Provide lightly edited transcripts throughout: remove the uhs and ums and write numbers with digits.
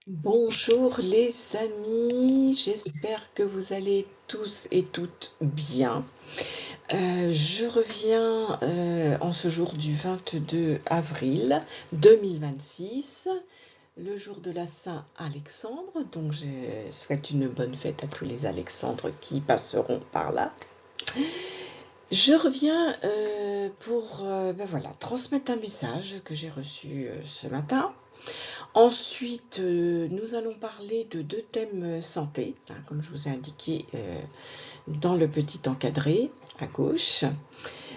Bonjour les amis, j'espère que vous allez tous et toutes bien. Je reviens en ce jour du 22 avril 2026, le jour de la Saint-Alexandre. Donc je souhaite une bonne fête à tous les Alexandres qui passeront par là. Je reviens pour voilà, transmettre un message que j'ai reçu ce matin. Ensuite, nous allons parler de deux thèmes santé, hein, comme je vous ai indiqué dans le petit encadré à gauche.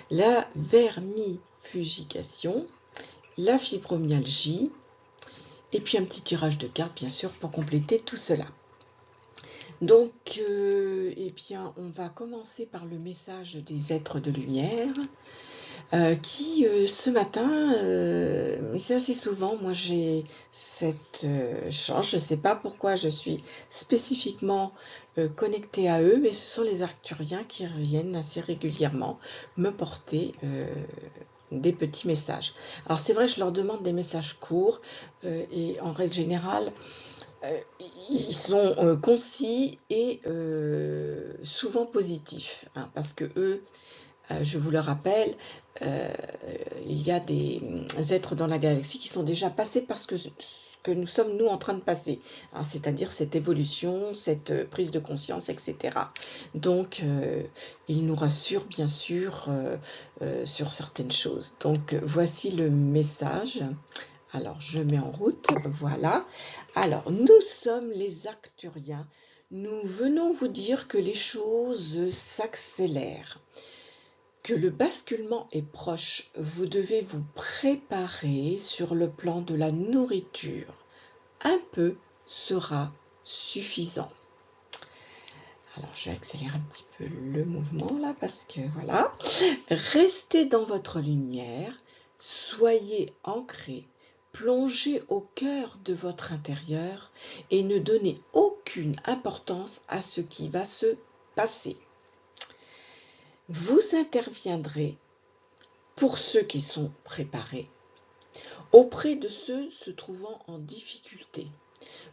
La vermifugation, la fibromyalgie, et puis un petit tirage de cartes, bien sûr, pour compléter tout cela. Donc, eh bien, on va commencer par le message des êtres de lumière. Qui ce matin, mais c'est assez souvent, moi j'ai cette chance, je ne sais pas pourquoi je suis spécifiquement connectée à eux, mais ce sont les Arcturiens qui reviennent assez régulièrement me porter des petits messages. Alors c'est vrai, je leur demande des messages courts et en règle générale, euh, ils sont concis et souvent positifs, hein, parce que eux, je vous le rappelle, euh, il y a des êtres dans la galaxie qui sont déjà passés par ce que nous sommes nous en train de passer, hein, c'est-à-dire cette évolution, cette prise de conscience, etc. Donc, ils nous rassurent bien sûr sur certaines choses. Donc, voici le message. Alors, je mets en route, voilà. Alors, nous sommes les Arcturiens. Nous venons vous dire que les choses s'accélèrent, que le basculement est proche. Vous devez vous préparer sur le plan de la nourriture. Un peu sera suffisant. Alors, je vais accélérer un petit peu le mouvement là parce que voilà. Restez dans votre lumière, soyez ancrés, plongez au cœur de votre intérieur et ne donnez aucune importance à ce qui va se passer. Vous interviendrez pour ceux qui sont préparés, auprès de ceux se trouvant en difficulté.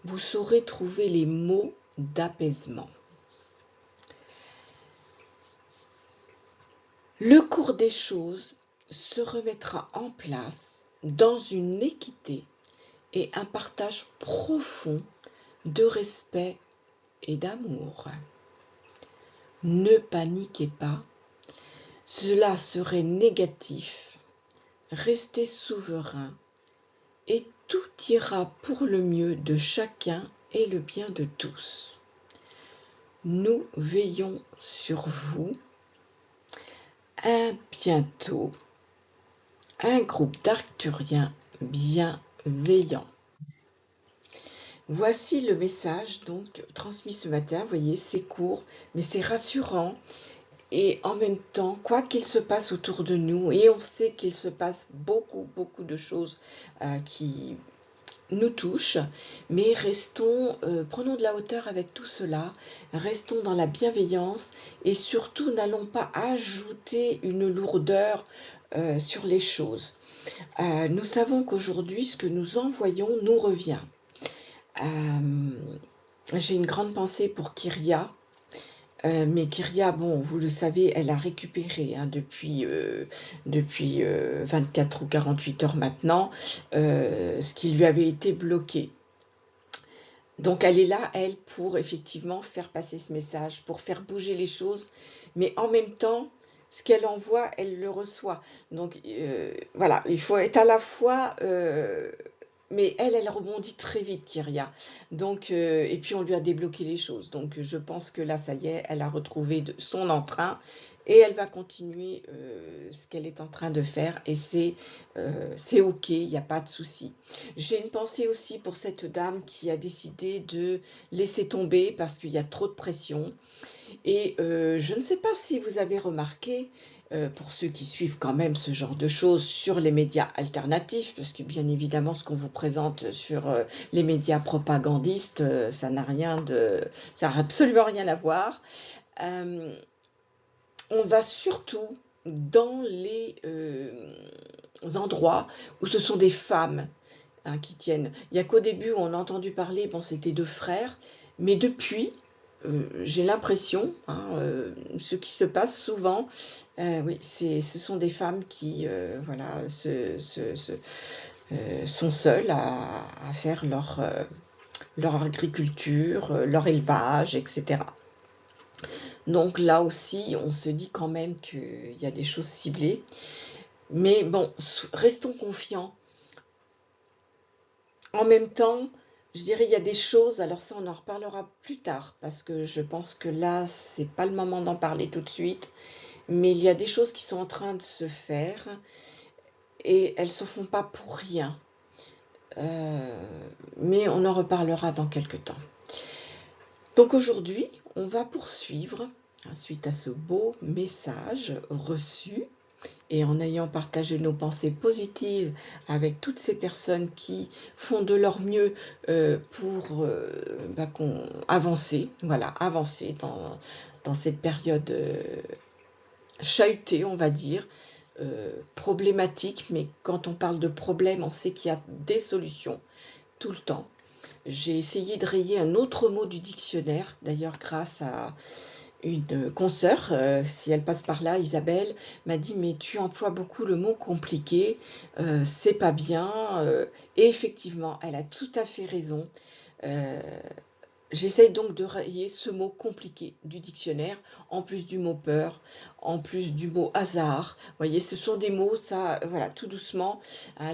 Vous saurez trouver les mots d'apaisement. Le cours des choses se remettra en place dans une équité et un partage profond de respect et d'amour. Ne paniquez pas, cela serait négatif. Restez souverain et tout ira pour le mieux de chacun et le bien de tous. Nous veillons sur vous. À bientôt, un groupe d'Arcturiens bienveillants. Voici le message donc transmis ce matin. Vous voyez, c'est court, mais c'est rassurant. Et en même temps, quoi qu'il se passe autour de nous, et on sait qu'il se passe beaucoup de choses qui nous touchent, mais prenons de la hauteur avec tout cela, restons dans la bienveillance et surtout n'allons pas ajouter une lourdeur sur les choses. Nous savons qu'aujourd'hui, ce que nous envoyons nous revient. J'ai une grande pensée pour Kyria. Mais Kyria, bon, vous le savez, elle a récupéré hein, depuis 24 ou 48 heures maintenant, ce qui lui avait été bloqué. Donc elle est là, elle, pour effectivement faire passer ce message, pour faire bouger les choses, mais en même temps, ce qu'elle envoie, elle le reçoit. Donc voilà, il faut être à la fois mais elle rebondit très vite, Kyria. Donc, et puis on lui a débloqué les choses. Donc je pense que là, ça y est, elle a retrouvé son entrain et elle va continuer ce qu'elle est en train de faire. Et c'est OK, il n'y a pas de souci. J'ai une pensée aussi pour cette dame qui a décidé de laisser tomber parce qu'il y a trop de pression. Et je ne sais pas si vous avez remarqué, pour ceux qui suivent quand même ce genre de choses sur les médias alternatifs, parce que bien évidemment ce qu'on vous présente sur les médias propagandistes, ça n'a absolument rien à voir. Euh, on va surtout dans les endroits où ce sont des femmes hein, qui tiennent. Il n'y a qu'au début où on a entendu parler, bon, c'était 2 frères, mais depuis, j'ai l'impression, hein, ce qui se passe souvent, oui, ce sont des femmes qui, voilà, sont seules à faire leur agriculture, leur élevage, etc. Donc là aussi, on se dit quand même qu'il y a des choses ciblées. Mais bon, restons confiants. En même temps, je dirais il y a des choses, alors ça on en reparlera plus tard, parce que je pense que là, c'est pas le moment d'en parler tout de suite, mais il y a des choses qui sont en train de se faire, et elles se font pas pour rien. Mais on en reparlera dans quelques temps. Donc aujourd'hui, on va poursuivre, suite à ce beau message reçu, et en ayant partagé nos pensées positives avec toutes ces personnes qui font de leur mieux pour avancer, voilà, avancer dans cette période chahutée, on va dire, problématique, mais quand on parle de problème, on sait qu'il y a des solutions tout le temps. J'ai essayé de rayer un autre mot du dictionnaire, d'ailleurs grâce à une consoeur, si elle passe par là, Isabelle, m'a dit mais tu emploies beaucoup le mot compliqué, c'est pas bien, et effectivement, elle a tout à fait raison. J'essaye donc de rayer ce mot compliqué du dictionnaire, en plus du mot peur, en plus du mot hasard. Vous voyez, ce sont des mots, ça, voilà, tout doucement.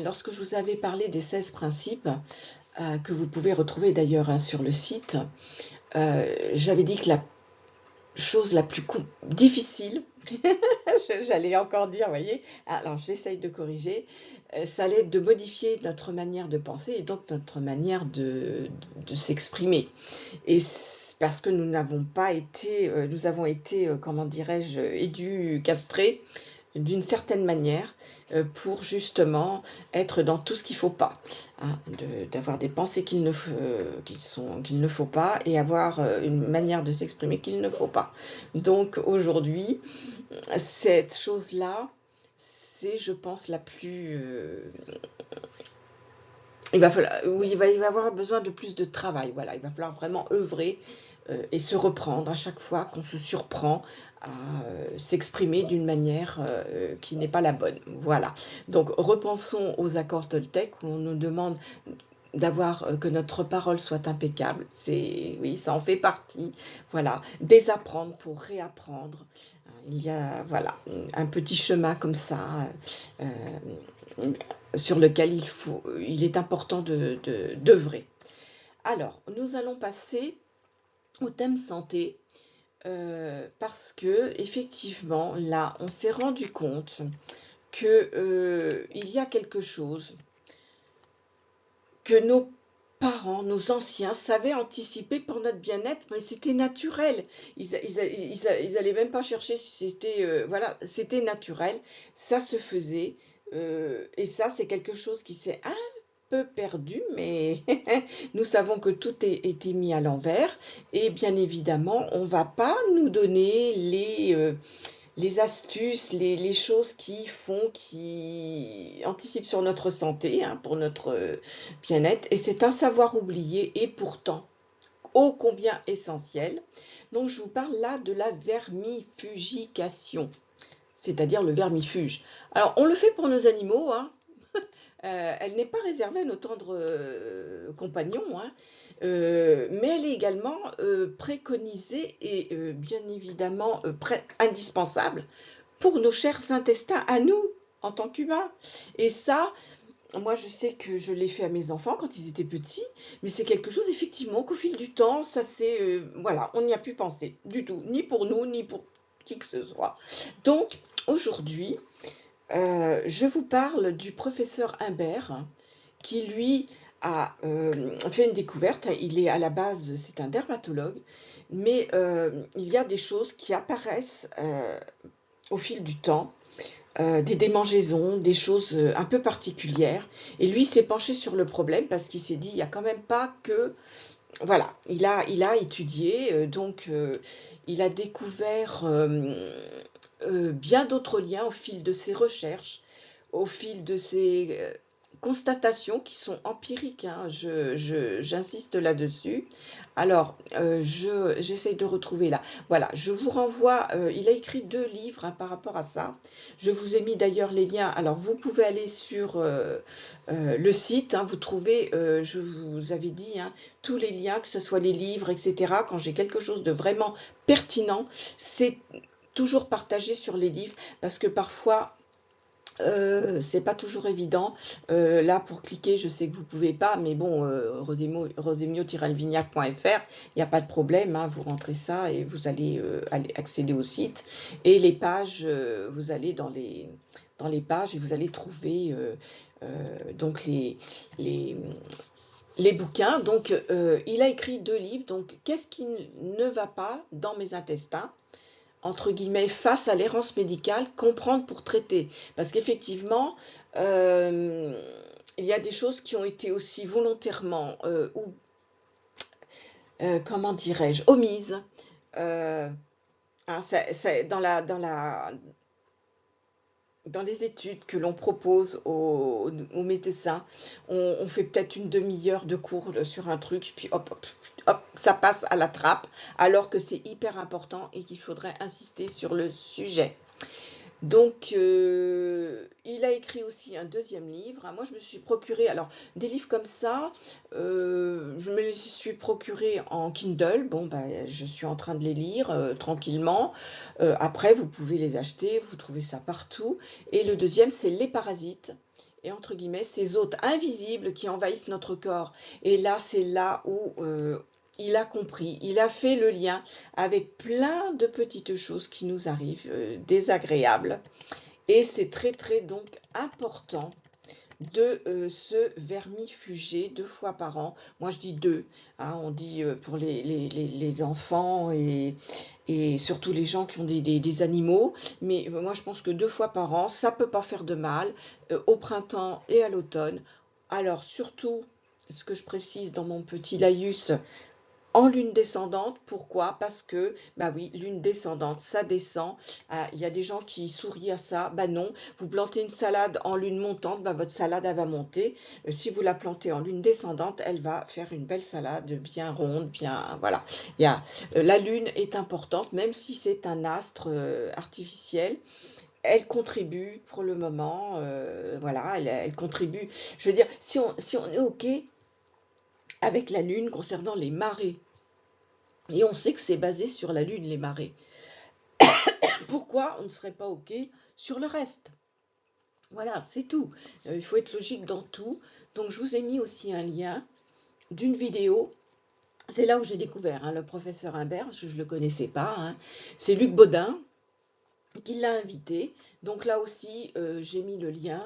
Lorsque je vous avais parlé des 16 principes, que vous pouvez retrouver d'ailleurs hein, sur le site, j'avais dit que la chose la plus difficile, j'allais encore dire, vous voyez, alors j'essaye de corriger, ça allait être de modifier notre manière de penser et donc notre manière de s'exprimer. Et parce que nous n'avons pas été, nous avons été, comment dirais-je, castrés d'une certaine manière pour justement être dans tout ce qu'il ne faut pas, hein, d'avoir des pensées qu'il ne faut pas et avoir une manière de s'exprimer qu'il ne faut pas. Donc aujourd'hui, cette chose-là, c'est, je pense, la plus... il va y avoir besoin de plus de travail, voilà, il va falloir vraiment œuvrer et se reprendre à chaque fois qu'on se surprend à s'exprimer d'une manière qui n'est pas la bonne. Voilà. Donc repensons aux accords Toltec où on nous demande d'avoir que notre parole soit impeccable. Oui, ça en fait partie. Voilà, désapprendre pour réapprendre. Il y a voilà un petit chemin comme ça sur lequel il est important d'œuvrer. Alors, nous allons passer au thème santé. Parce que effectivement là on s'est rendu compte que il y a quelque chose que nos parents, nos anciens savaient anticiper pour notre bien-être, mais c'était naturel. Ils allaient même pas chercher si c'était voilà, c'était naturel, ça se faisait et ça c'est quelque chose qui s'est un peu perdu, mais nous savons que tout a été mis à l'envers et bien évidemment on va pas nous donner les astuces, les choses qui anticipent sur notre santé, hein, pour notre bien-être, et c'est un savoir oublié et pourtant ô combien essentiel. Donc je vous parle là de la vermifugication, c'est-à-dire le vermifuge. Alors on le fait pour nos animaux, hein. Elle n'est pas réservée à nos tendres compagnons, hein, mais elle est également préconisée et bien évidemment indispensable pour nos chers intestins à nous, en tant qu'humains. Et ça, moi je sais que je l'ai fait à mes enfants quand ils étaient petits, mais c'est quelque chose effectivement qu'au fil du temps, ça c'est, voilà, on n'y a plus pensé du tout, ni pour nous, ni pour qui que ce soit. Donc aujourd'hui, je vous parle du professeur Imbert, qui lui a fait une découverte. Il est à la base, c'est un dermatologue, mais il y a des choses qui apparaissent au fil du temps, des démangeaisons, des choses un peu particulières. Et lui s'est penché sur le problème parce qu'il s'est dit, il n'y a quand même pas que... Voilà, il a étudié, donc il a découvert bien d'autres liens au fil de ses recherches, au fil de ses constatations qui sont empiriques, hein, j'insiste là-dessus. Alors, j'essaie de retrouver là. Voilà, je vous renvoie, il a écrit 2 livres, hein, par rapport à ça. Je vous ai mis d'ailleurs les liens. Alors, vous pouvez aller sur le site, hein, vous trouvez, je vous avais dit, hein, tous les liens, que ce soit les livres, etc. Quand j'ai quelque chose de vraiment pertinent, c'est toujours partagé sur les livres, parce que parfois, c'est pas toujours évident. Là, pour cliquer, je sais que vous pouvez pas, mais bon, rosemio-alvignac.fr, il n'y a pas de problème, hein, vous rentrez ça et vous allez accéder au site. Et les pages, vous allez dans les pages et vous allez trouver donc les, les bouquins. Donc, il a écrit 2 livres. Donc, qu'est-ce qui ne va pas dans mes intestins, entre guillemets, face à l'errance médicale, comprendre pour traiter. Parce qu'effectivement, il y a des choses qui ont été aussi volontairement, ou comment dirais-je, omises. Hein, dans les études que l'on propose aux médecins, on fait peut-être une demi-heure de cours sur un truc, puis hop, hop, hop, ça passe à la trappe, alors que c'est hyper important et qu'il faudrait insister sur le sujet. Donc, il a écrit aussi un 2e livre. Moi, je me suis procuré, alors, des livres comme ça, je me les suis procurés en Kindle. Bon, ben, je suis en train de les lire tranquillement. Après, vous pouvez les acheter, vous trouvez ça partout. Et le 2e, c'est Les Parasites. Et entre guillemets, ces hôtes invisibles qui envahissent notre corps. Et là, c'est là où il a compris, il a fait le lien avec plein de petites choses qui nous arrivent, désagréables. Et c'est très très donc important de se vermifuger 2 fois par an. Moi je dis 2, hein, on dit pour les enfants et surtout les gens qui ont des animaux, mais moi je pense que 2 fois par an, ça peut pas faire de mal, au printemps et à l'automne. Alors surtout, ce que je précise dans mon petit laïus, en lune descendante. Pourquoi? Parce que, bah oui, lune descendante, ça descend. Il y a des gens qui sourient à ça. Bah non, vous plantez une salade en lune montante, bah votre salade, elle va monter. Si vous la plantez en lune descendante, elle va faire une belle salade, bien ronde, bien... Voilà. La lune est importante, même si c'est un astre artificiel. Elle contribue pour le moment, voilà, elle contribue. Je veux dire, si on est OK avec la lune concernant les marées, et on sait que c'est basé sur la lune, les marées, pourquoi on ne serait pas OK sur le reste? Voilà, c'est tout. Il faut être logique dans tout. Donc je vous ai mis aussi un lien d'une vidéo. C'est là où j'ai découvert, hein, le professeur Imbert, je ne le connaissais pas, hein. C'est Luc Baudin qui l'a invité. Donc là aussi, j'ai mis le lien.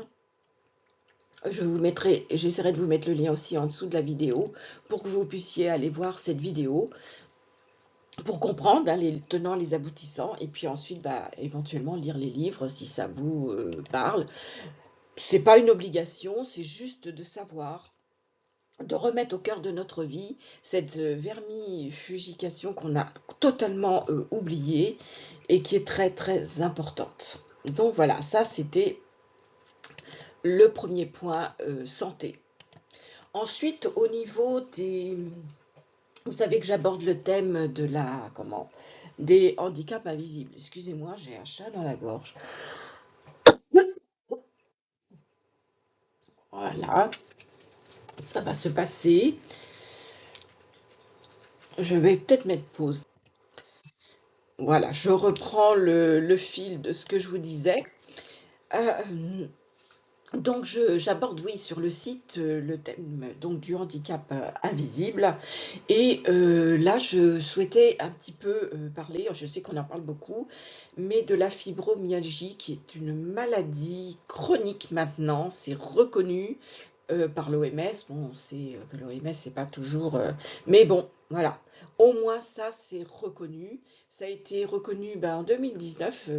J'essaierai de vous mettre le lien aussi en dessous de la vidéo pour que vous puissiez aller voir cette vidéo, pour comprendre, hein, les tenants, les aboutissants, et puis ensuite, bah, éventuellement lire les livres si ça vous parle. C'est pas une obligation, c'est juste de savoir, de remettre au cœur de notre vie cette vermifugication qu'on a totalement oubliée et qui est très très importante. Donc voilà, ça c'était le premier point, santé. Ensuite, au niveau des... Vous savez que j'aborde le thème de des handicaps invisibles. Excusez-moi, j'ai un chat dans la gorge. Voilà, ça va se passer. Je vais peut-être mettre pause. Voilà, je reprends le fil de ce que je vous disais. Donc j'aborde, oui, sur le site le thème donc du handicap invisible, et là je souhaitais un petit peu parler, je sais qu'on en parle beaucoup, mais de la fibromyalgie, qui est une maladie chronique maintenant, c'est reconnu par l'OMS. Bon, on sait que l'OMS c'est pas toujours, mais bon, voilà, au moins ça c'est reconnu. Ça a été reconnu en 2019.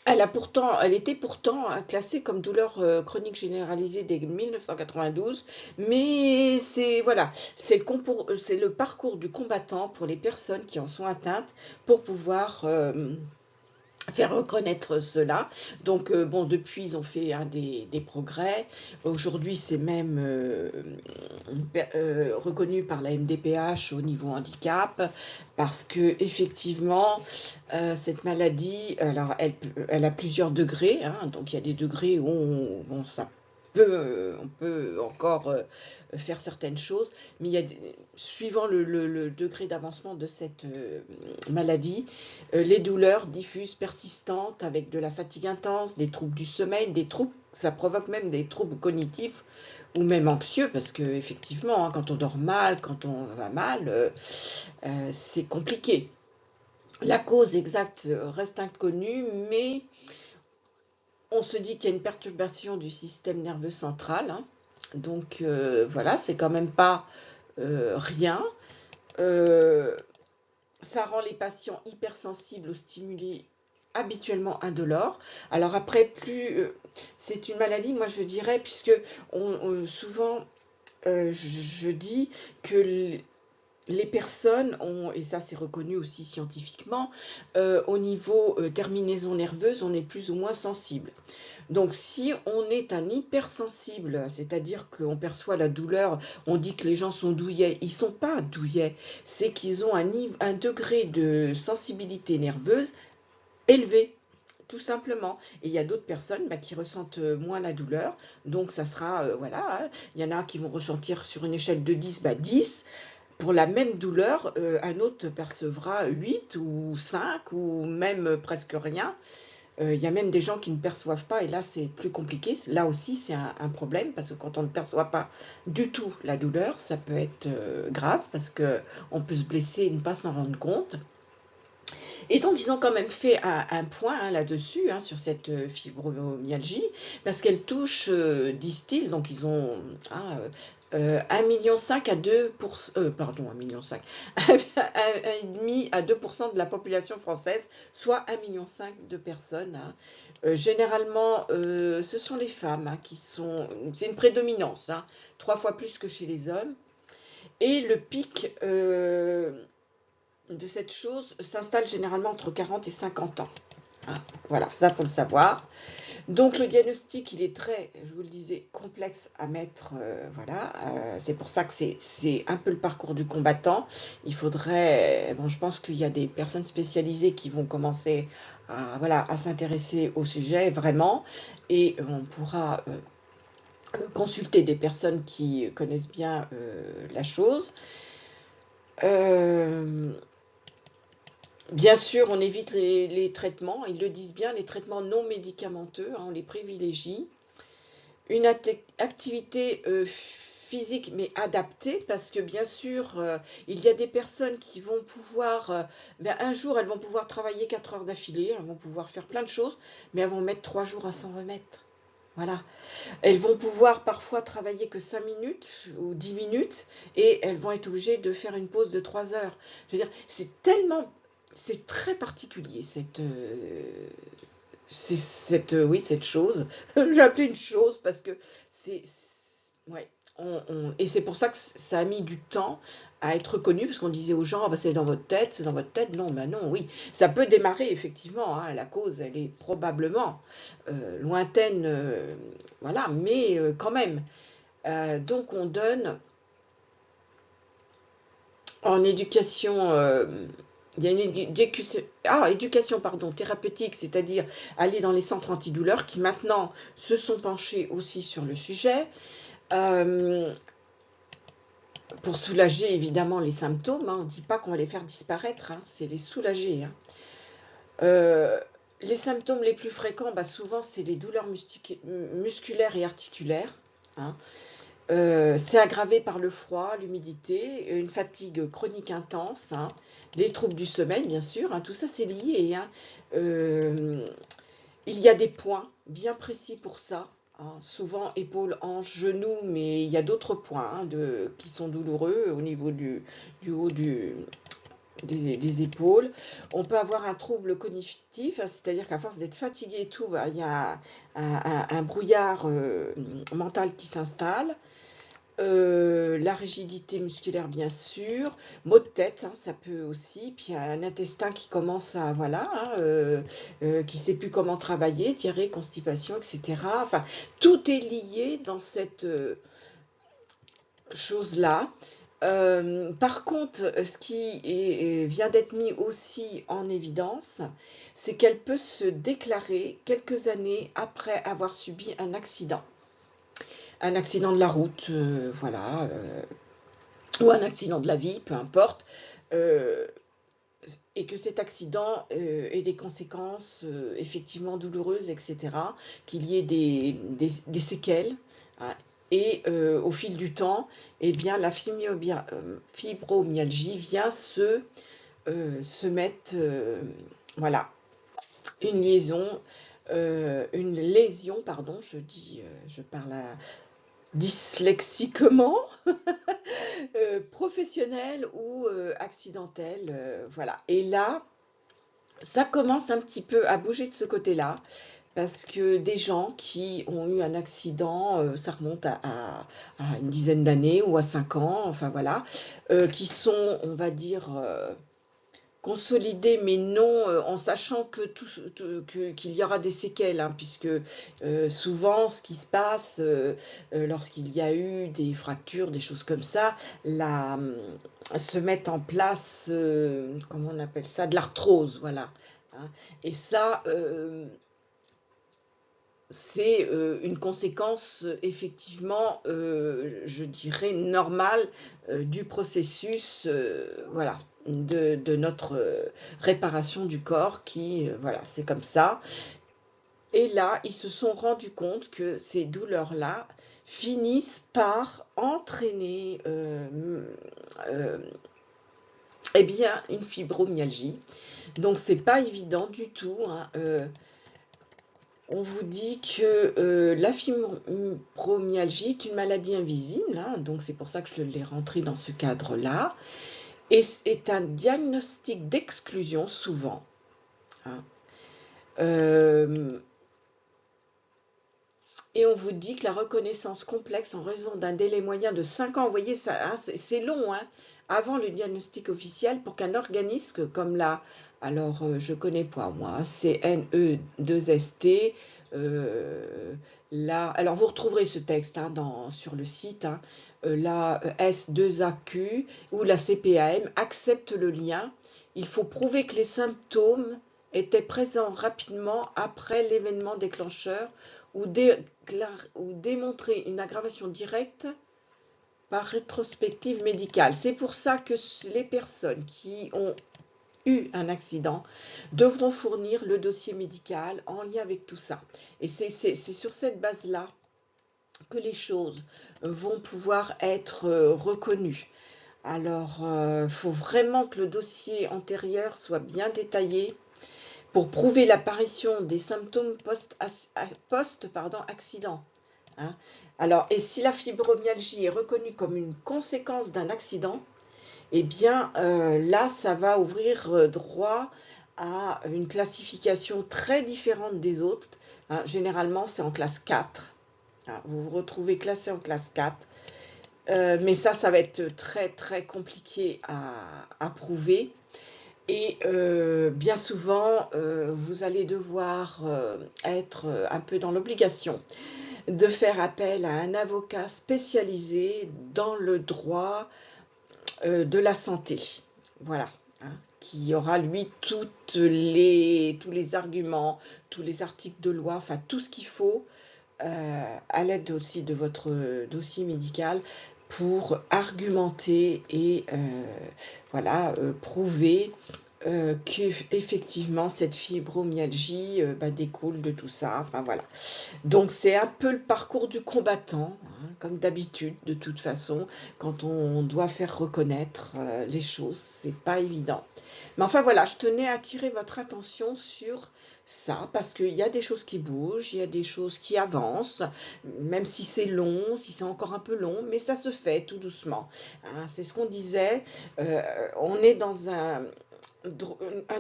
Elle était pourtant classée comme douleur chronique généralisée dès 1992, mais c'est le parcours du combattant pour les personnes qui en sont atteintes, pour pouvoir faire reconnaître cela. Donc, bon, depuis, ils ont fait des progrès. Aujourd'hui, c'est même reconnu par la MDPH au niveau handicap, parce que effectivement, cette maladie, alors, elle a plusieurs degrés, hein. Donc, il y a des degrés où bon, on peut encore faire certaines choses, mais suivant le degré d'avancement de cette maladie, les douleurs diffuses persistantes avec de la fatigue intense, des troubles du sommeil, ça provoque même des troubles cognitifs ou même anxieux, parce que effectivement, hein, quand on dort mal, quand on va mal, c'est compliqué. La cause exacte reste inconnue, mais on se dit qu'il y a une perturbation du système nerveux central, hein. Donc voilà, c'est quand même pas rien. Ça rend les patients hypersensibles aux stimuli habituellement indolores. Alors après, c'est une maladie, moi je dirais, puisque souvent je dis que les personnes ont, et ça c'est reconnu aussi scientifiquement, au niveau terminaison nerveuse, on est plus ou moins sensible. Donc si on est un hypersensible, c'est-à-dire qu'on perçoit la douleur, on dit que les gens sont douillets, ils ne sont pas douillets, c'est qu'ils ont un degré de sensibilité nerveuse élevé, tout simplement. Et il y a d'autres personnes qui ressentent moins la douleur, donc ça sera, voilà, hein. Il y en a qui vont ressentir sur une échelle de 10, 10. Pour la même douleur, un autre percevra 8 ou 5 ou même presque rien. Il y a même des gens qui ne perçoivent pas, et là c'est plus compliqué. Là aussi c'est un problème, parce que quand on ne perçoit pas du tout la douleur, ça peut être grave, parce qu'on peut se blesser et ne pas s'en rendre compte. Et donc ils ont quand même fait un point, hein, là-dessus, hein, sur cette fibromyalgie, parce qu'elle touche, disent-ils, donc ils ont 1,5 million à 2%, pardon, 1,5 million, 1,5 à 2% de la population française, soit 1,5 million de personnes, hein. Généralement, ce sont les femmes, hein, c'est une prédominance, hein, 3 fois plus que chez les hommes. Et le pic de cette chose s'installe généralement entre 40 et 50 ans. Hein, voilà, ça faut le savoir. Donc le diagnostic, il est très, je vous le disais, complexe à mettre. Voilà, c'est pour ça que c'est un peu le parcours du combattant. Il faudrait, bon, je pense qu'il y a des personnes spécialisées qui vont commencer à s'intéresser au sujet vraiment, et on pourra consulter des personnes qui connaissent bien la chose. Bien sûr, on évite les traitements, ils le disent bien, les traitements non médicamenteux, hein, on les privilégie. Une activité physique mais adaptée, parce que bien sûr, il y a des personnes qui vont pouvoir, un jour elles vont pouvoir travailler 4 heures d'affilée, elles vont pouvoir faire plein de choses, mais elles vont mettre 3 jours à s'en remettre. Voilà. Elles vont pouvoir parfois travailler que 5 minutes ou 10 minutes, et elles vont être obligées de faire une pause de 3 heures. Je veux dire, c'est très particulier oui, cette chose. J'ai appelé une chose parce que ouais, et c'est pour ça que ça a mis du temps à être reconnu, parce qu'on disait aux gens, c'est dans votre tête, c'est dans votre tête. Non, non, oui, ça peut démarrer effectivement, hein, la cause, elle est probablement lointaine, voilà, mais quand même. Donc on donne en éducation, il y a une éducation pardon, thérapeutique, c'est-à-dire aller dans les centres antidouleurs qui maintenant se sont penchés aussi sur le sujet, pour soulager évidemment les symptômes, hein. On ne dit pas qu'on va les faire disparaître, hein, c'est les soulager, hein. Les symptômes les plus fréquents, souvent c'est les douleurs musculaires et articulaires, hein. C'est aggravé par le froid, l'humidité, une fatigue chronique intense, hein, les troubles du sommeil, bien sûr, hein, tout ça c'est lié, hein. Il y a des points bien précis pour ça, hein, souvent épaules, hanches, genoux, mais il y a d'autres points, hein, qui sont douloureux au niveau du haut des épaules. On peut avoir un trouble cognitif, hein, c'est-à-dire qu'à force d'être fatigué et tout, il y a un brouillard mental qui s'installe. La rigidité musculaire, bien sûr, maux de tête, hein, ça peut aussi, puis un intestin qui commence à, voilà, hein, qui ne sait plus comment travailler, diarrhée, constipation, etc. Enfin, tout est lié dans cette chose-là. Par contre, ce qui vient d'être mis aussi en évidence, c'est qu'elle peut se déclarer quelques années après avoir subi un accident. Un accident de la route, voilà, ou un accident de la vie, peu importe, euh, et que cet accident ait des conséquences effectivement douloureuses, etc., qu'il y ait des séquelles, hein, et au fil du temps, eh bien, la fibromyalgie vient se mettre, voilà, une liaison, une lésion, pardon, je parle dyslexiquement, professionnelle ou accidentelle, voilà. Et là, ça commence un petit peu à bouger de ce côté-là, parce que des gens qui ont eu un accident, ça remonte à une dizaine d'années ou à 5 ans, enfin voilà, qui sont, on va dire, consolidé, mais non en sachant qu'il y aura des séquelles, hein, puisque souvent ce qui se passe lorsqu'il y a eu des fractures, des choses comme ça, se mettent en place, comment on appelle ça, de l'arthrose, voilà. Hein. Et ça, c'est une conséquence effectivement, je dirais, normale du processus, voilà, de notre réparation du corps qui, voilà, c'est comme ça. Et là, ils se sont rendus compte que ces douleurs-là finissent par entraîner eh bien, une fibromyalgie. Donc, c'est pas évident du tout, hein, on vous dit que la fibromyalgie est une maladie invisible, hein, donc c'est pour ça que je l'ai rentré dans ce cadre-là, et c'est un diagnostic d'exclusion souvent. Hein. Et on vous dit que la reconnaissance complexe en raison d'un délai moyen de 5 ans, vous voyez, ça, hein, c'est long, hein, avant le diagnostic officiel pour qu'un organisme comme la, alors je connais pas moi, CNE2ST, là, alors vous retrouverez ce texte hein, sur le site, hein, la S2AQ ou la CPAM accepte le lien. Il faut prouver que les symptômes étaient présents rapidement après l'événement déclencheur ou démontrer une aggravation directe par rétrospective médicale. C'est pour ça que les personnes qui ont eu un accident devront fournir le dossier médical en lien avec tout ça. Et c'est sur cette base-là que les choses vont pouvoir être reconnues. Alors, il faut vraiment que le dossier antérieur soit bien détaillé pour prouver l'apparition des symptômes post-accident. Hein. Alors, et si la fibromyalgie est reconnue comme une conséquence d'un accident, eh bien là, ça va ouvrir droit à une classification très différente des autres. Hein. Généralement, c'est en classe 4. Hein. Vous vous retrouvez classé en classe 4. Mais ça va être très très compliqué à prouver. Et bien souvent, vous allez devoir être un peu dans l'obligation de faire appel à un avocat spécialisé dans le droit de la santé. Voilà. Hein, qui aura, lui, tous les arguments, tous les articles de loi, enfin tout ce qu'il faut, à l'aide aussi de votre dossier médical, pour argumenter et voilà, prouver qu'effectivement cette fibromyalgie découle de tout ça. Enfin voilà. Donc c'est un peu le parcours du combattant, hein, comme d'habitude, de toute façon, quand on doit faire reconnaître les choses, c'est pas évident. Mais enfin voilà, je tenais à attirer votre attention sur ça, parce qu'il y a des choses qui bougent, il y a des choses qui avancent, même si c'est long, si c'est encore un peu long, mais ça se fait tout doucement. Hein, c'est ce qu'on disait, on est dans un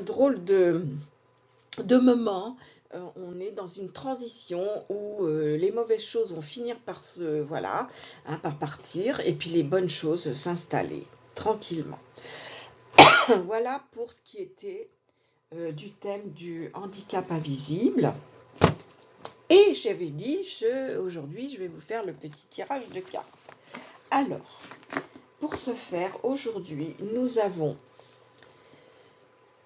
drôle de moment on est dans une transition où les mauvaises choses vont finir par voilà, hein, par partir, et puis les bonnes choses s'installer tranquillement. Voilà pour ce qui était du thème du handicap invisible. Et j'avais dit, aujourd'hui, je vais vous faire le petit tirage de cartes. Alors, pour ce faire, aujourd'hui, nous avons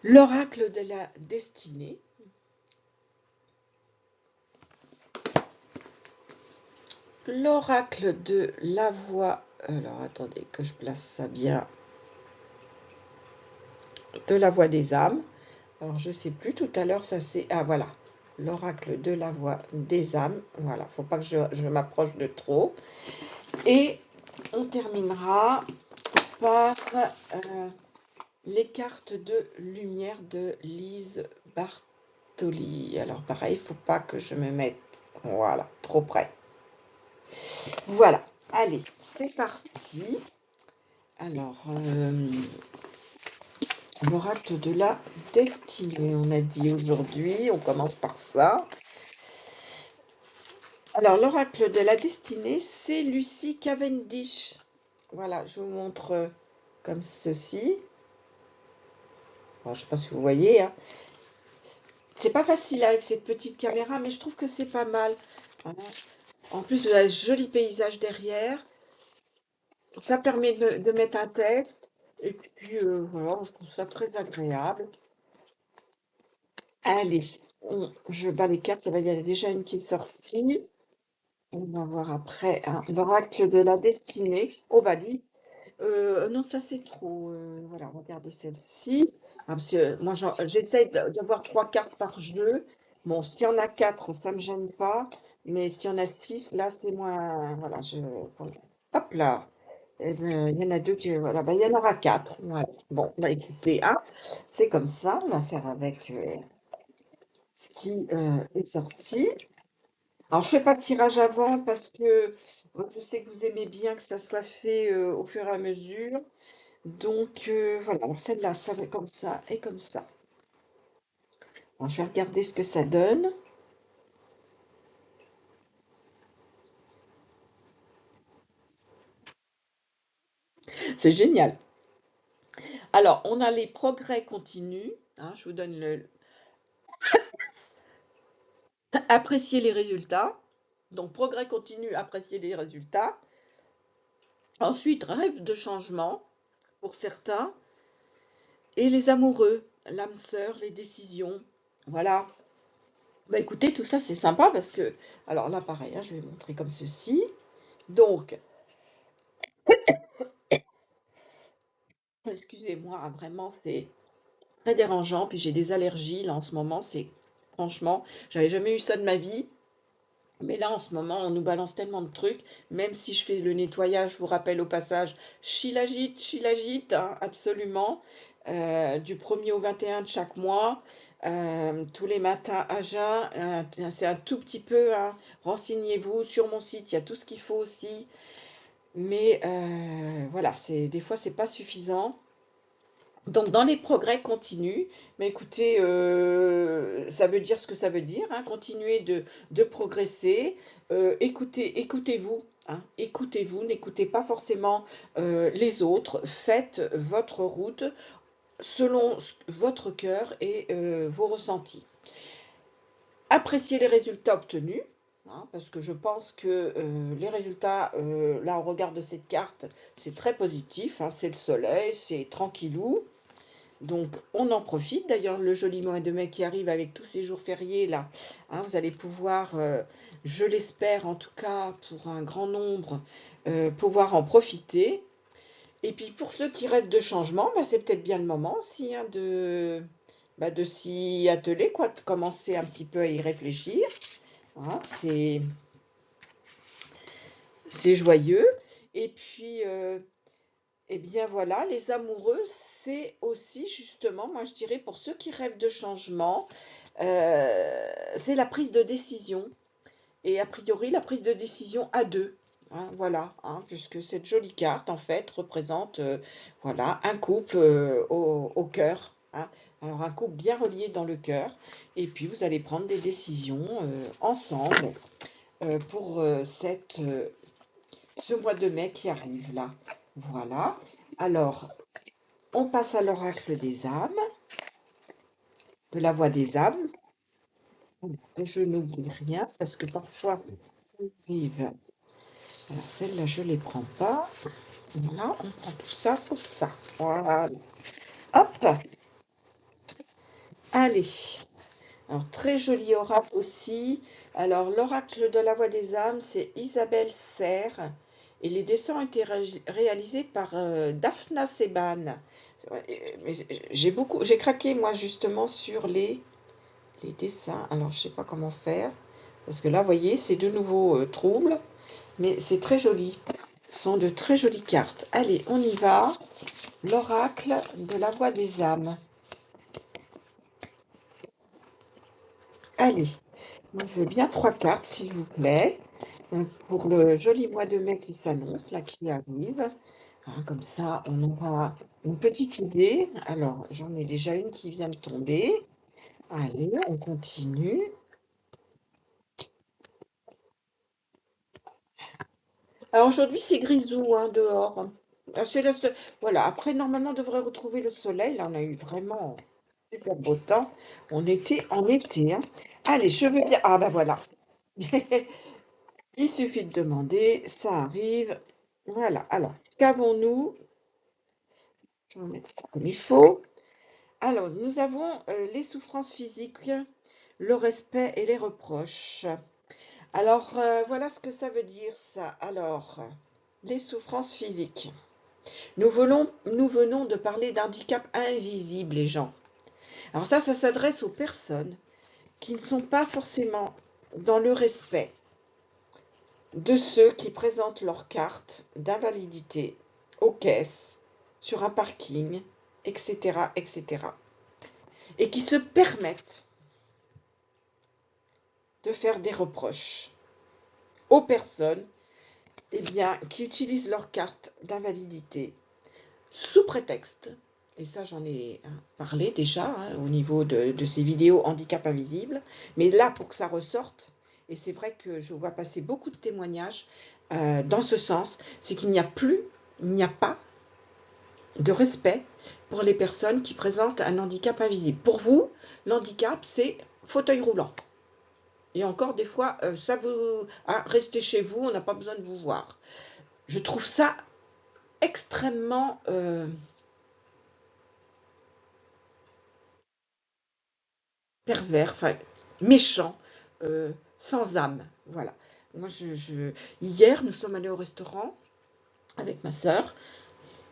l'oracle de la destinée, l'oracle de la voix, alors attendez que je place ça bien, de la voix des âmes. Alors je sais plus, tout à l'heure ça c'est, ah voilà, l'oracle de la voix des âmes, voilà, faut pas que je m'approche de trop. Et on terminera par les cartes de lumière de Lise Bartoli. Alors pareil, faut pas que je me mette, voilà, trop près. Voilà, allez, c'est parti. Alors, l'oracle de la destinée, on a dit aujourd'hui, on commence par ça. Alors, l'oracle de la destinée, c'est Lucy Cavendish. Voilà, je vous montre comme ceci. Alors, je ne sais pas si vous voyez, hein. C'est pas facile avec cette petite caméra, mais je trouve que c'est pas mal. Voilà. En plus, vous avez ce joli paysage derrière. Ça permet de mettre un texte. Et puis, voilà, je trouve ça très agréable. Allez, je bats les cartes. Il y en a déjà une qui est sortie. On va voir après, hein, l'oracle de la destinée. Oh, bah dis. Non, ça c'est trop. Voilà, regardez celle-ci. Ah, parce que moi, j'essaye d'avoir 3 cartes par jeu. Bon, s'il y en a 4, ça me gêne pas. Mais s'il y en a 6, là, c'est moins. Voilà, hop là. Eh ben, il y en a 2 qui. Voilà, bah, il y en aura 4. Ouais. Bon, bah écoutez, hein, c'est comme ça. On va faire avec ce qui est sorti. Alors, je fais pas de tirage avant parce que je sais que vous aimez bien que ça soit fait au fur et à mesure. Donc, voilà. Alors, celle-là, ça va comme ça et comme ça. Alors, je vais regarder ce que ça donne. C'est génial. Alors, on a les progrès continus. Hein, je vous donne apprécier les résultats. Donc, progrès continu, apprécier les résultats. Ensuite, rêve de changement pour certains. Et les amoureux, l'âme sœur, les décisions. Voilà. Bah écoutez, tout ça c'est sympa parce que, alors là pareil, hein, je vais montrer comme ceci. Donc, excusez-moi, hein, vraiment c'est très dérangeant. Puis j'ai des allergies là en ce moment, c'est franchement, j'avais jamais eu ça de ma vie. Mais là en ce moment, on nous balance tellement de trucs. Même si je fais le nettoyage, je vous rappelle au passage, Shilajit, hein, absolument. Du 1er au 21 de chaque mois. Tous les matins à jeun, c'est un tout petit peu, hein. Renseignez-vous sur mon site, il y a tout ce qu'il faut aussi. Mais voilà, des fois, c'est pas suffisant. Donc, dans les progrès continus, mais écoutez, ça veut dire ce que ça veut dire, hein, continuez de progresser, écoutez-vous, hein, écoutez-vous, n'écoutez pas forcément les autres, faites votre route selon votre cœur et vos ressentis. Appréciez les résultats obtenus. Hein, parce que je pense que les résultats, là, au regard de cette carte, c'est très positif. Hein, c'est le soleil, c'est tranquillou. Donc, on en profite. D'ailleurs, le joli mois de mai qui arrive avec tous ces jours fériés, là, hein, vous allez pouvoir, je l'espère en tout cas, pour un grand nombre, pouvoir en profiter. Et puis, pour ceux qui rêvent de changement, bah, c'est peut-être bien le moment aussi, hein, de s'y atteler, quoi, de commencer un petit peu à y réfléchir. Hein, c'est joyeux. Et puis, eh bien voilà, les amoureux, c'est aussi justement, moi je dirais, pour ceux qui rêvent de changement, c'est la prise de décision. Et a priori, la prise de décision à deux. Hein, voilà, hein, puisque cette jolie carte, en fait, représente voilà, un couple au cœur. hein. Alors, un couple bien relié dans le cœur. Et puis, vous allez prendre des décisions ensemble pour ce mois de mai qui arrive là. Voilà. Alors, on passe à l'oracle des âmes, de la voix des âmes. Que je n'oublie rien parce que parfois, on arrive. Alors, celle-là, je ne les prends pas. Voilà, on prend tout ça sauf ça. Voilà. Hop. Allez. Alors, très joli oracle aussi. Alors, l'oracle de la voix des âmes, c'est Isabelle Serre. Et les dessins ont été réalisés par Daphna Seban. J'ai craqué moi justement sur les dessins. Alors, je sais pas comment faire. Parce que là, vous voyez, c'est de nouveau trouble. Mais c'est très joli. Ce sont de très jolies cartes. Allez, on y va. L'oracle de la voix des âmes. Allez, moi je veux bien 3 cartes, s'il vous plaît. Pour le joli mois de mai qui s'annonce, là, qui arrive. Hein, comme ça, on aura une petite idée. Alors, j'en ai déjà une qui vient de tomber. Allez, on continue. Alors aujourd'hui, c'est grisou hein, dehors. Ah, voilà, après, normalement, on devrait retrouver le soleil. Là, on a eu vraiment super beau temps. On était en été. Hein. Allez, je veux bien. Ah, ben voilà. Il suffit de demander, ça arrive. Voilà. Alors, qu'avons-nous? Je vais mettre ça comme il faut. Alors, nous avons les souffrances physiques, le respect et les reproches. Alors, voilà ce que ça veut dire, ça. Alors, les souffrances physiques. Nous venons de parler d'handicap invisible, les gens. Alors ça s'adresse aux personnes qui ne sont pas forcément dans le respect de ceux qui présentent leur carte d'invalidité aux caisses, sur un parking, etc., etc. Et qui se permettent de faire des reproches aux personnes qui utilisent leur carte d'invalidité sous prétexte, et ça j'en ai parlé déjà au niveau de ces vidéos handicap invisible, mais là pour que ça ressorte, et c'est vrai que je vois passer beaucoup de témoignages dans ce sens, c'est qu'il n'y a pas de respect pour les personnes qui présentent un handicap invisible. Pour vous, l'handicap c'est fauteuil roulant. Et encore des fois, ça vous restez chez vous, on n'a pas besoin de vous voir. Je trouve ça extrêmement pervers, enfin méchant, sans âme. Voilà. Moi, hier, nous sommes allés au restaurant avec ma sœur.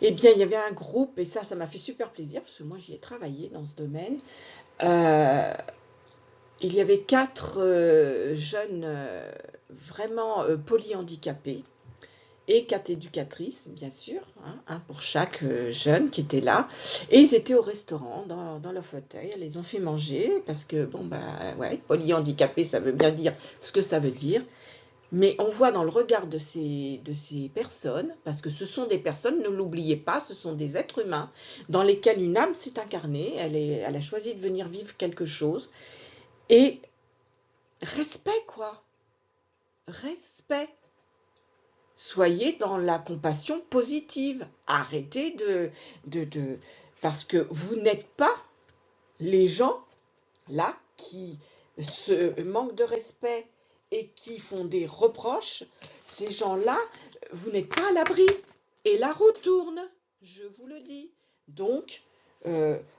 Eh bien, il y avait un groupe, et ça m'a fait super plaisir, parce que moi, j'y ai travaillé dans ce domaine. Il y avait 4 jeunes vraiment polyhandicapés et 4 éducatrices, bien sûr, hein, un pour chaque jeune qui était là. Et ils étaient au restaurant, dans leur fauteuil. Elles les ont fait manger, parce que, bon, bah, ouais, polyhandicapé, ça veut bien dire ce que ça veut dire. Mais on voit dans le regard de ces personnes, parce que ce sont des personnes, ne l'oubliez pas, ce sont des êtres humains, dans lesquels une âme s'est incarnée, elle a choisi de venir vivre quelque chose. Et respect, quoi. Respect. Soyez dans la compassion positive. Arrêtez parce que vous n'êtes pas les gens là qui se manquent de respect et qui font des reproches. Ces gens-là, vous n'êtes pas à l'abri. Et la roue tourne, je vous le dis. Donc,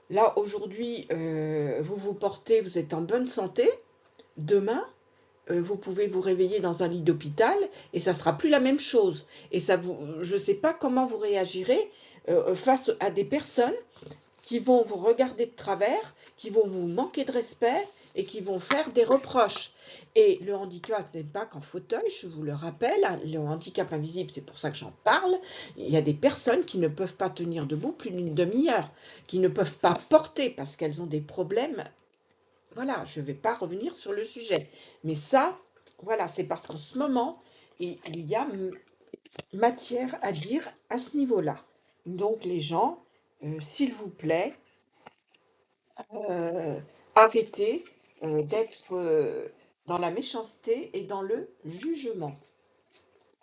là, aujourd'hui, vous vous portez, vous êtes en bonne santé. Demain, vous pouvez vous réveiller dans un lit d'hôpital et ça sera plus la même chose. Et je ne sais pas comment vous réagirez face à des personnes qui vont vous regarder de travers, qui vont vous manquer de respect et qui vont faire des reproches. Et le handicap n'est pas qu'en fauteuil, je vous le rappelle, hein, le handicap invisible, c'est pour ça que j'en parle. Il y a des personnes qui ne peuvent pas tenir debout plus d'une demi-heure, qui ne peuvent pas porter parce qu'elles ont des problèmes. Voilà, je ne vais pas revenir sur le sujet. Mais ça, voilà, c'est parce qu'en ce moment, il y a matière à dire à ce niveau-là. Donc les gens, s'il vous plaît, euh, arrêter d'être dans la méchanceté et dans le jugement.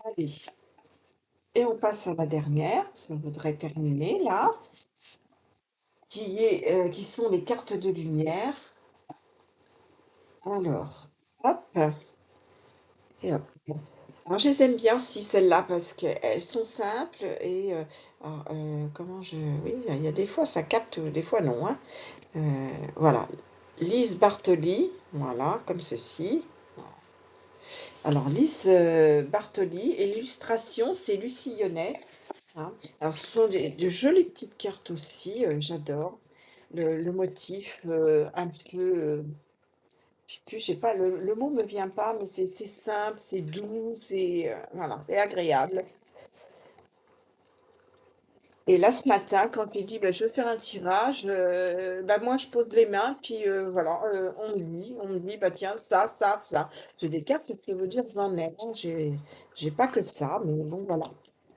Allez, et on passe à la dernière, si on voudrait terminer là, qui sont les cartes de lumière. Alors, hop, et hop. Alors, je les aime bien aussi, celles-là, parce qu'elles sont simples et comment je... Oui, il y a des fois ça capte, des fois non, hein. Voilà, Lise Bartoli, voilà, comme ceci. Alors, Lise Bartoli, et l'illustration, c'est Lucie Yonnet, hein. Alors, ce sont de jolies petites cartes aussi, j'adore. Le motif un peu, je sais plus, je sais pas, le mot me vient pas, mais c'est simple, c'est doux, c'est voilà, c'est agréable. Et là, ce matin, quand il dit, bah, je veux faire un tirage, bah, moi, je pose les mains, puis voilà, on me dit, bah, tiens, ça. J'ai des cartes, ce que veut dire, j'en ai, hein, j'ai pas que ça, mais bon, voilà.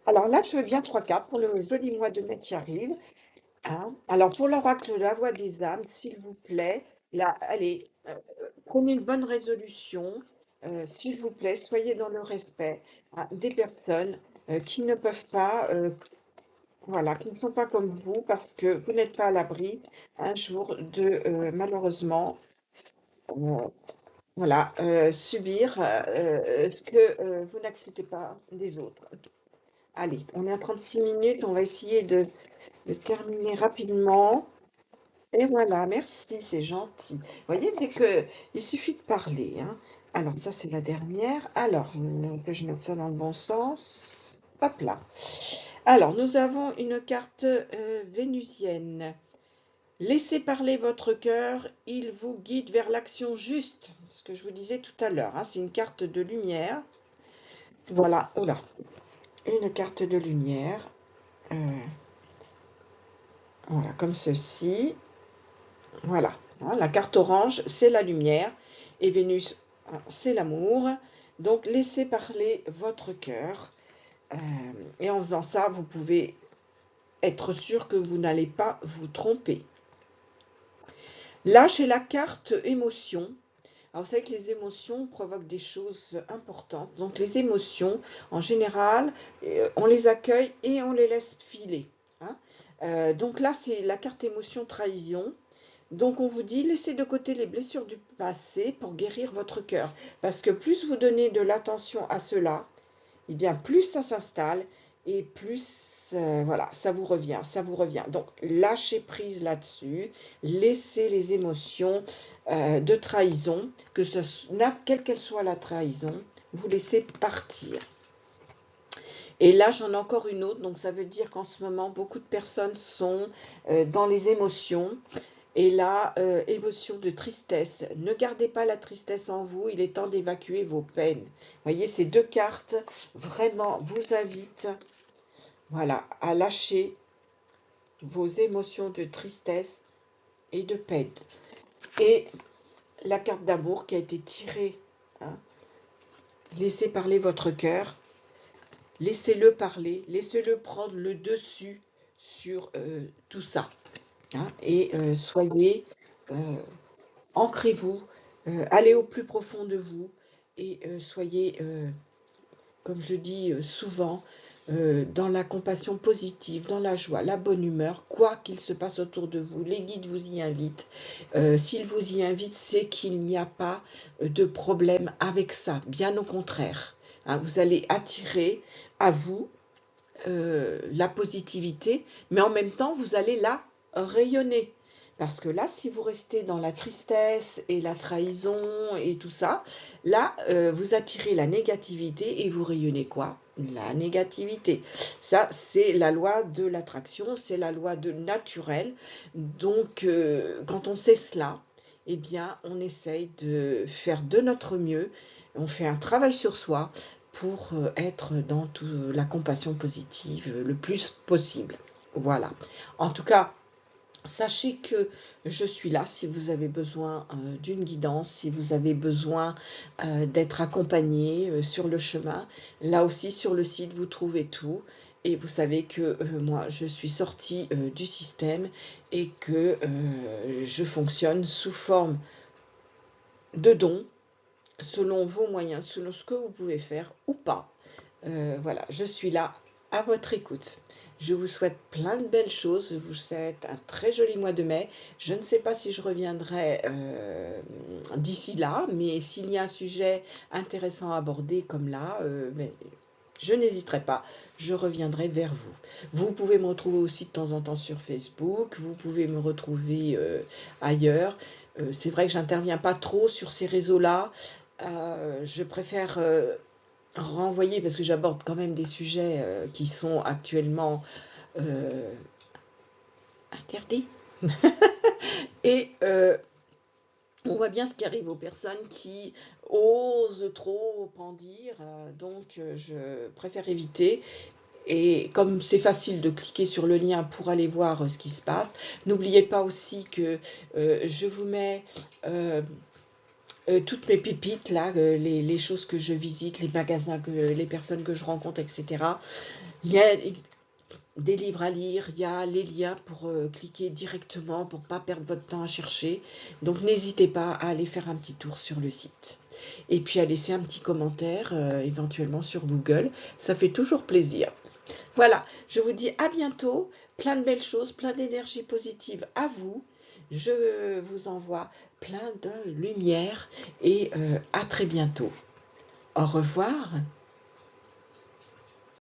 Alors là, je veux bien trois cartes pour le joli mois de mai qui arrive, hein. Alors, pour l'oracle de la voix des âmes, s'il vous plaît, là, allez, prenez une bonne résolution, s'il vous plaît, soyez dans le respect, hein, des personnes qui ne peuvent pas voilà, qui ne sont pas comme vous parce que vous n'êtes pas à l'abri un jour de malheureusement euh, voilà, subir ce que vous n'acceptez pas des autres. Allez, on est à 36 minutes, on va essayer de terminer rapidement. Et voilà, merci, c'est gentil. Vous voyez, il suffit de parler, hein. Alors, ça, c'est la dernière. Alors, que je mette ça dans le bon sens. Hop là. Alors, nous avons une carte vénusienne. Laissez parler votre cœur, il vous guide vers l'action juste. Ce que je vous disais tout à l'heure, hein, c'est une carte de lumière. Voilà, oh là, une carte de lumière. euh, voilà, comme ceci. Voilà, hein, la carte orange, c'est la lumière. Et Vénus, hein, c'est l'amour. Donc, laissez parler votre cœur. Euh, et en faisant ça, vous pouvez être sûr que vous n'allez pas vous tromper. Là, j'ai la carte émotion. Alors, vous savez que les émotions provoquent des choses importantes. Donc, les émotions, en général, on les accueille et on les laisse filer, hein. Donc là, c'est la carte émotion trahison. Donc, on vous dit, laissez de côté les blessures du passé pour guérir votre cœur. Parce que plus vous donnez de l'attention à cela, eh bien, plus ça s'installe et plus, voilà, ça vous revient, ça vous revient. Donc, lâchez prise là-dessus, laissez les émotions de trahison, quelle qu'elle soit la trahison, vous laissez partir. Et là, j'en ai encore une autre, donc ça veut dire qu'en ce moment, beaucoup de personnes sont dans les émotions. Et là, émotion de tristesse. Ne gardez pas la tristesse en vous, il est temps d'évacuer vos peines. Vous voyez, ces deux cartes, vraiment, vous invitent, voilà, à lâcher vos émotions de tristesse et de peine. Et la carte d'amour qui a été tirée, hein, laissez parler votre cœur, laissez-le parler, laissez-le prendre le dessus sur tout ça, hein, et soyez... ancrez-vous, allez au plus profond de vous et soyez, comme je dis souvent, dans la compassion positive, dans la joie, la bonne humeur, quoi qu'il se passe autour de vous. Les guides vous y invitent. S'ils vous y invitent, c'est qu'il n'y a pas de problème avec ça, bien au contraire, hein. Vous allez attirer à vous la positivité, mais en même temps, vous allez la rayonner. Parce que là, si vous restez dans la tristesse et la trahison et tout ça, là, vous attirez la négativité et vous rayonnez quoi? La négativité. Ça, c'est la loi de l'attraction, c'est la loi de naturel. Donc, quand on sait cela, eh bien, on essaye de faire de notre mieux, on fait un travail sur soi pour être dans la compassion positive le plus possible. Voilà. En tout cas, Sachez que je suis là si vous avez besoin d'une guidance, si vous avez besoin d'être accompagné sur le chemin. Là aussi, sur le site, vous trouvez tout. Et vous savez que moi, je suis sortie du système et que je fonctionne sous forme de dons, selon vos moyens, selon ce que vous pouvez faire ou pas. Voilà, je suis là à votre écoute. Je vous souhaite plein de belles choses. Je vous souhaite un très joli mois de mai. Je ne sais pas si je reviendrai d'ici là, mais s'il y a un sujet intéressant à aborder comme là, mais je n'hésiterai pas, je reviendrai vers vous. Vous pouvez me retrouver aussi de temps en temps sur Facebook, vous pouvez me retrouver ailleurs. C'est vrai que j'interviens pas trop sur ces réseaux-là. Je préfère renvoyer parce que j'aborde quand même des sujets qui sont actuellement euh, interdits. Et on voit bien ce qui arrive aux personnes qui osent trop en dire, donc je préfère éviter. Et comme c'est facile de cliquer sur le lien pour aller voir ce qui se passe, n'oubliez pas aussi que je vous mets toutes mes pépites, là, les choses que je visite, les magasins, les personnes que je rencontre, etc. Il y a des livres à lire, il y a les liens pour cliquer directement, pour ne pas perdre votre temps à chercher. Donc n'hésitez pas à aller faire un petit tour sur le site. Et puis à laisser un petit commentaire, éventuellement sur Google. Ça fait toujours plaisir. Voilà, je vous dis à bientôt. Plein de belles choses, plein d'énergie positive à vous. Je vous envoie plein de lumière et à très bientôt. Au revoir.